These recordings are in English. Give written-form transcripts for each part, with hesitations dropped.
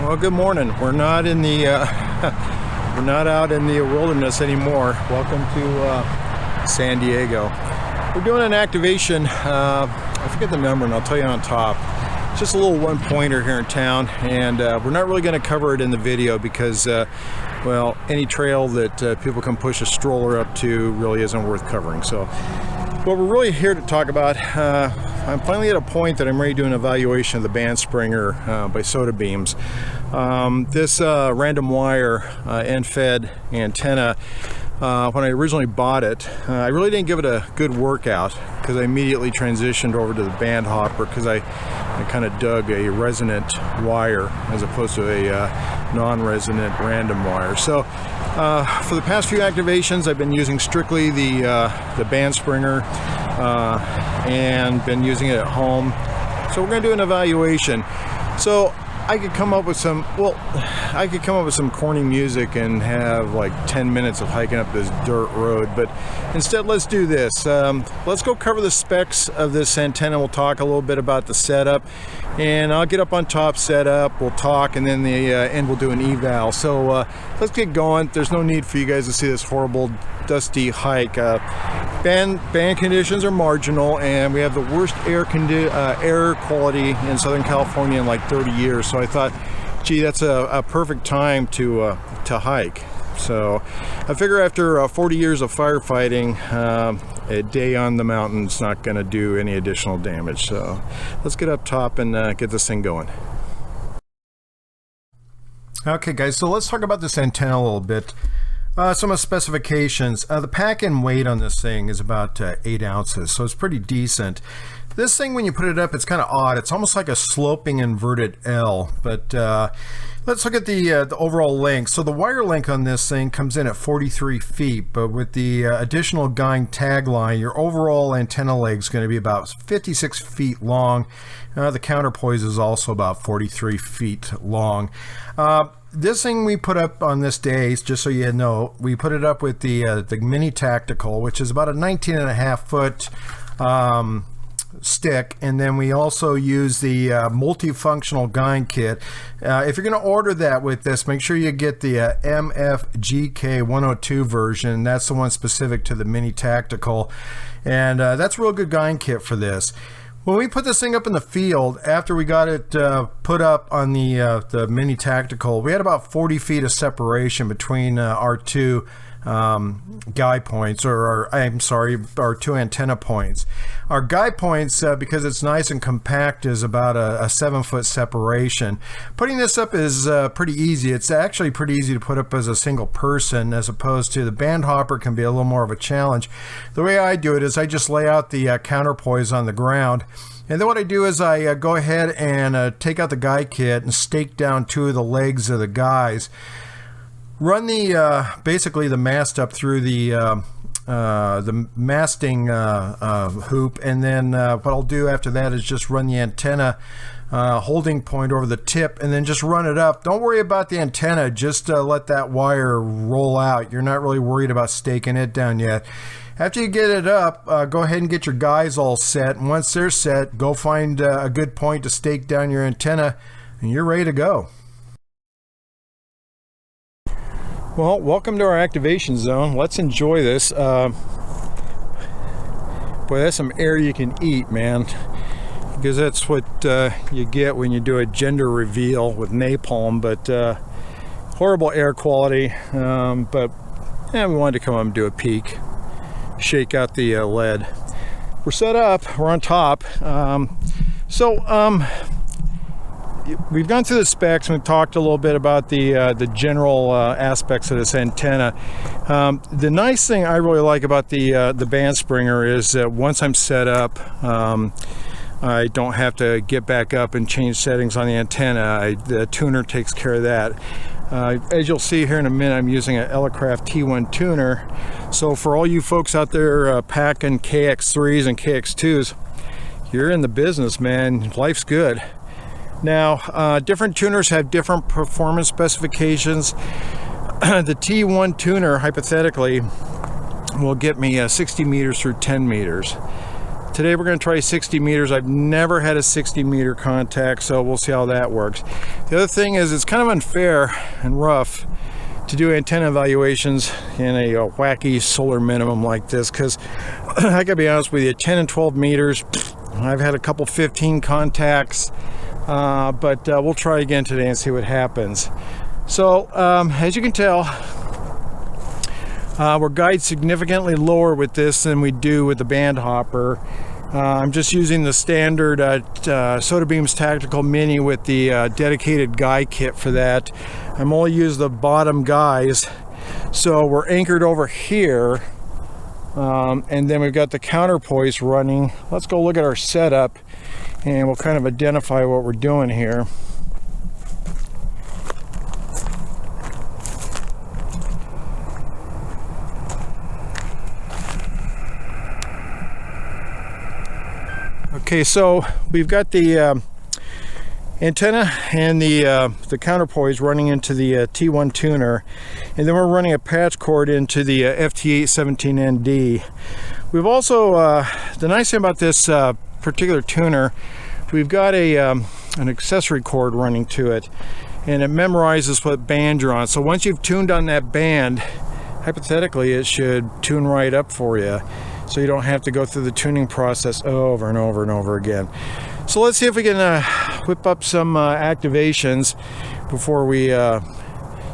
Well, good morning. We're not in the we're not out in the wilderness anymore. Welcome to San Diego. We're doing an activation. I forget the number, and I'll tell you on top. It's just a little one-pointer here in town, and we're not really going to cover it in the video because, well, any trail that people can push a stroller up to really isn't worth covering. So, what we're really here to talk about. I'm finally at a point that I'm ready to do an evaluation of the band springer by Soda Beams. This random wire end-fed antenna, when I originally bought it, I really didn't give it a good workout because I immediately transitioned over to the band hopper because I kind of dug a resonant wire as opposed to a non-resonant random wire. So for the past few activations, I've been using strictly the band springer and been using it at home. So we're going to do an evaluation. So I could come up with some, corny music and have like 10 minutes of hiking up this dirt road, but instead let's do this. Let's go cover the specs of this antenna. We'll talk a little bit about the setup, and I'll get up on top, set up, we'll talk, and then the end we'll do an eval. So let's get going. There's no need for you guys to see this horrible dusty hike. Band conditions are marginal, and we have the worst air quality in Southern California in like 30 years. So I thought, gee, that's a perfect time to hike. So I figure after 40 years of firefighting, a day on the mountain's not going to do any additional damage. So let's get up top and get this thing going. Okay, guys, so let's talk about this antenna a little bit. Some of the specifications. The pack-in weight on this thing is about 8 ounces, so it's pretty decent. This thing, when you put it up, it's kind of odd. It's almost like a sloping inverted L, but let's look at the overall length. So the wire length on this thing comes in at 43 feet, but with the additional guide tag line, your overall antenna leg is going to be about 56 feet long. The counterpoise is also about 43 feet long. This thing we put up on this day, just so you know, we put it up with the mini tactical, which is about a 19.5 foot stick, and then we also use the multifunctional guide kit. If you're going to order that with this, make sure you get the MFGK 102 version. That's the one specific to the mini tactical, and that's a real good guide kit for this. When we put this thing up in the field, after we got it put up on the mini tactical, we had about 40 feet of separation between our two guide points, or our two antenna points. Our guide points, because it's nice and compact, is about a 7 foot separation. Putting this up is pretty easy. It's actually pretty easy to put up as a single person, as opposed to the band hopper can be a little more of a challenge. The way I do it is I just lay out the counterpoise on the ground, and then what I do is I go ahead and take out the guide kit and stake down 2 of the legs of the guys. Run the basically the mast up through the masting hoop, and then what I'll do after that is just run the antenna holding point over the tip, and then just run it up. Don't worry about the antenna, just let that wire roll out. You're not really worried about staking it down yet. After you get it up, go ahead and get your guys all set, and once they're set, go find a good point to stake down your antenna, and you're ready to go. Well, welcome to our activation zone. Let's enjoy this. Boy, that's some air you can eat, man. Because that's what you get when you do a gender reveal with napalm. But horrible air quality. But yeah, we wanted to come up and do a peek. Shake out the lead. We're set up. We're on top. We've gone through the specs, and we've talked a little bit about the general aspects of this antenna. The nice thing I really like about the band springer is that once I'm set up, I don't have to get back up and change settings on the antenna. The tuner takes care of that. As you'll see here in a minute, I'm using an Elecraft T1 tuner. So for all you folks out there packing KX3s and KX2s, you're in the business, man. Life's good. Now, different tuners have different performance specifications. The T1 tuner, hypothetically, will get me 60 meters through 10 meters. Today we're going to try 60 meters. I've never had a 60 meter contact, so we'll see how that works. The other thing is it's kind of unfair and rough to do antenna evaluations in a wacky solar minimum like this, because I gotta be honest with you, 10 and 12 meters, I've had a couple 15 contacts, but we'll try again today and see what happens. So as you can tell, we're guided significantly lower with this than we do with the band hopper. I'm just using the standard Sodabeams Tactical Mini with the dedicated guy kit for that. I'm only using the bottom guys, so we're anchored over here, and then we've got the counterpoise running. Let's go look at our setup and we'll kind of identify what we're doing here. Okay, so we've got the antenna and the counterpoise running into the T1 tuner, and then we're running a patch cord into the FT817ND. We've also, the nice thing about this particular tuner, we've got an accessory cord running to it, and it memorizes what band you're on. So once you've tuned on that band, hypothetically it should tune right up for you, so you don't have to go through the tuning process over and over and over again. So let's see if we can whip up some activations before we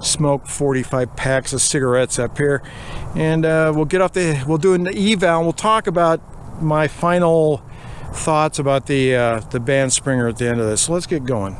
smoke 45 packs of cigarettes up here, and we'll do an eval, and we'll talk about my final thoughts about the band springer at the end of this. So let's get going.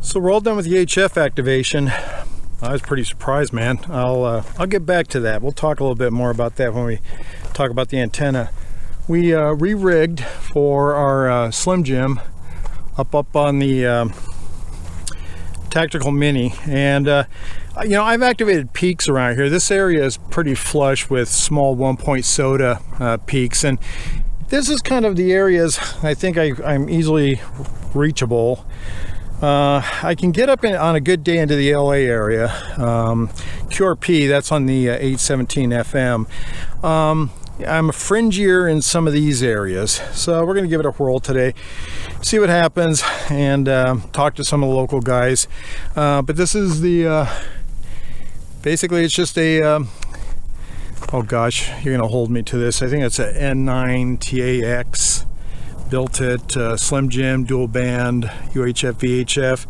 So we're all done with the HF activation. I was pretty surprised, man. I'll get back to that. We'll talk a little bit more about that when we talk about the antenna. We re-rigged for our Slim Jim up on the Tactical Mini, and you know, I've activated peaks around here. This area is pretty flush with small 1-point soda peaks, and this is kind of the areas I think I'm easily reachable. I can get up on a good day into the LA area. QRP, that's on the 817 FM. I'm fringier in some of these areas, so we're going to give it a whirl today, see what happens, and talk to some of the local guys. But this is the basically it's just a oh gosh, you're going to hold me to this. I think it's a N9 TAX. Built it, Slim Jim, dual band, UHF, VHF.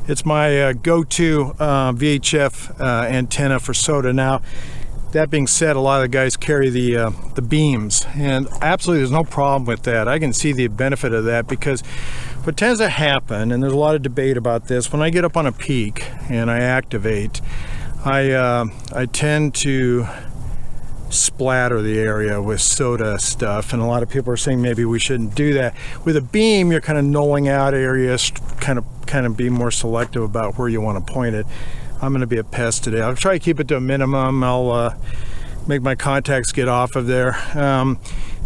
It's my go-to VHF antenna for SOTA. Now, That being said, a lot of the guys carry the beams, and absolutely there's no problem with that. I can see the benefit of that, because what tends to happen, and there's a lot of debate about this, when I get up on a peak and I activate, I tend to splatter the area with soda stuff, and a lot of people are saying maybe we shouldn't do that. With a beam, you're kind of nulling out areas, kind of be more selective about where you want to point it. I'm going to be a pest today. I'll try to keep it to a minimum. I'll make my contacts get off of there.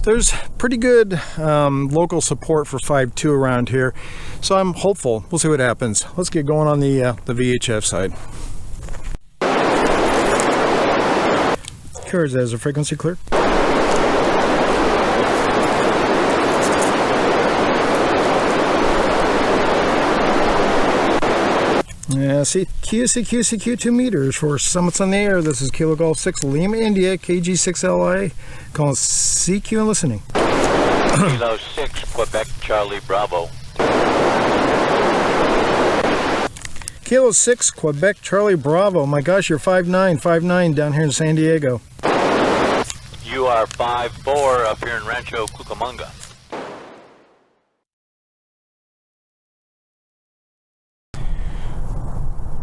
There's pretty good local support for 5.2 around here, so I'm hopeful. We'll see what happens. Let's get going on the VHF side. Curious, is the frequency clear? Yeah, CQ 2 meters for Summits on the Air. This is Kilo Golf 6 Lima India KG6LI, calling CQ and listening. Kilo 6 Quebec Charlie Bravo. Kilo 6 Quebec Charlie Bravo. My gosh, you're 5'9" down here in San Diego. You are 5'4" up here in Rancho Cucamonga.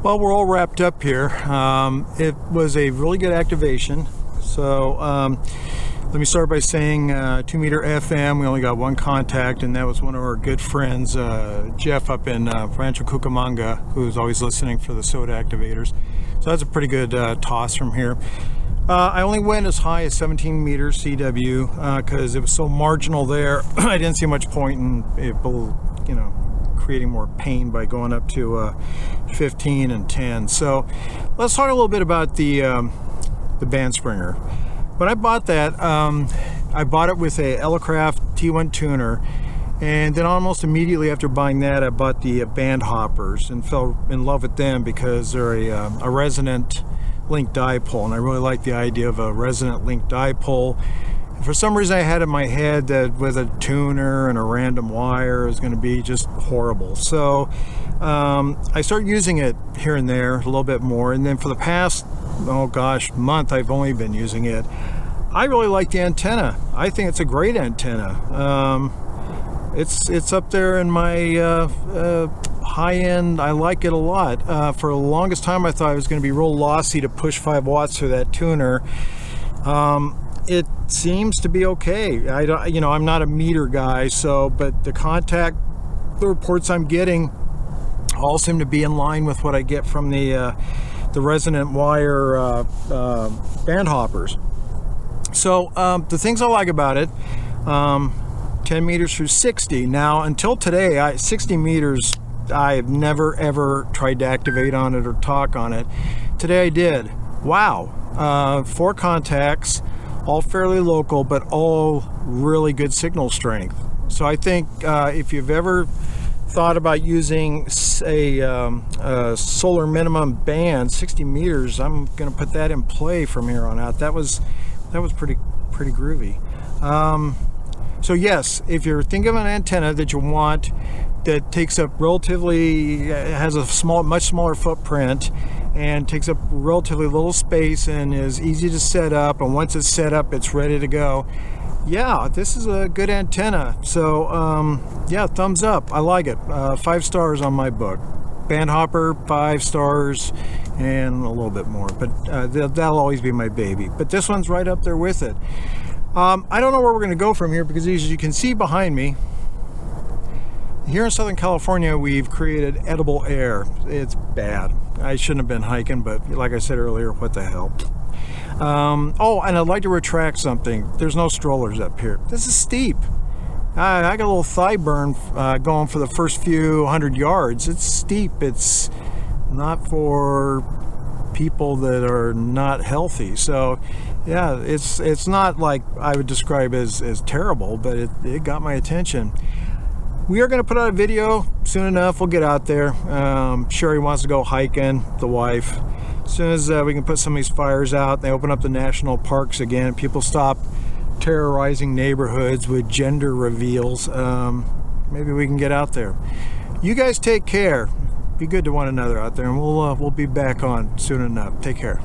Well, we're all wrapped up here. It was a really good activation. So let me start by saying 2 meter FM, we only got one contact, and that was one of our good friends, Jeff up in Rancho Cucamonga, who's always listening for the soda activators. So that's a pretty good toss from here. I only went as high as 17 meters CW because it was so marginal there. I didn't see much point in it, creating more pain by going up to 15 and 10. So let's talk a little bit about the band springer. When I bought that, I bought it with a Elecraft T1 tuner, and then almost immediately after buying that, I bought the band hoppers and fell in love with them because they're a resonant link dipole, and I really like the idea of a resonant link dipole. For some reason I had in my head that with a tuner and a random wire it was going to be just horrible. So I started using it here and there a little bit more, and then for the past, month I've only been using it. I really like the antenna. I think it's a great antenna. It's up there in my high end. I like it a lot. For the longest time I thought it was going to be real lossy to push 5 watts through that tuner. It seems to be okay. I'm not a meter guy, but the reports I'm getting all seem to be in line with what I get from the resonant wire band hoppers. So the things I like about it, 10 meters through 60. Now, until today, 60 meters, I have never ever tried to activate on it or talk on it. Today I did. Wow, 4 contacts, all fairly local, but all really good signal strength. So I think if you've ever thought about using a solar minimum band, 60 meters, I'm going to put that in play from here on out. That was pretty groovy. So yes, if you're thinking of an antenna that you want that takes up has a much smaller footprint and takes up relatively little space and is easy to set up, and once it's set up it's ready to go, yeah, this is a good antenna. So yeah, thumbs up. I like it. 5 stars on my book. Band hopper, 5 stars and a little bit more, but that'll always be my baby. But this one's right up there with it. I don't know where we're going to go from here, because as you can see behind me, here in Southern California, we've created edible air. It's bad. I shouldn't have been hiking, but like I said earlier, what the hell. Oh, and I'd like to retract something. There's no strollers up here. This is steep. I got a little thigh burn going for the first few 100 yards. It's steep. It's not for people that are not healthy. So yeah, it's not like I would describe as terrible, but it got my attention. We are going to put out a video soon enough. We'll get out there. Sherry wants to go hiking, the wife. As soon as we can put some of these fires out, they open up the national parks again, people stop terrorizing neighborhoods with gender reveals, maybe we can get out there. You guys take care. Be good to one another out there, and we'll be back on soon enough. Take care.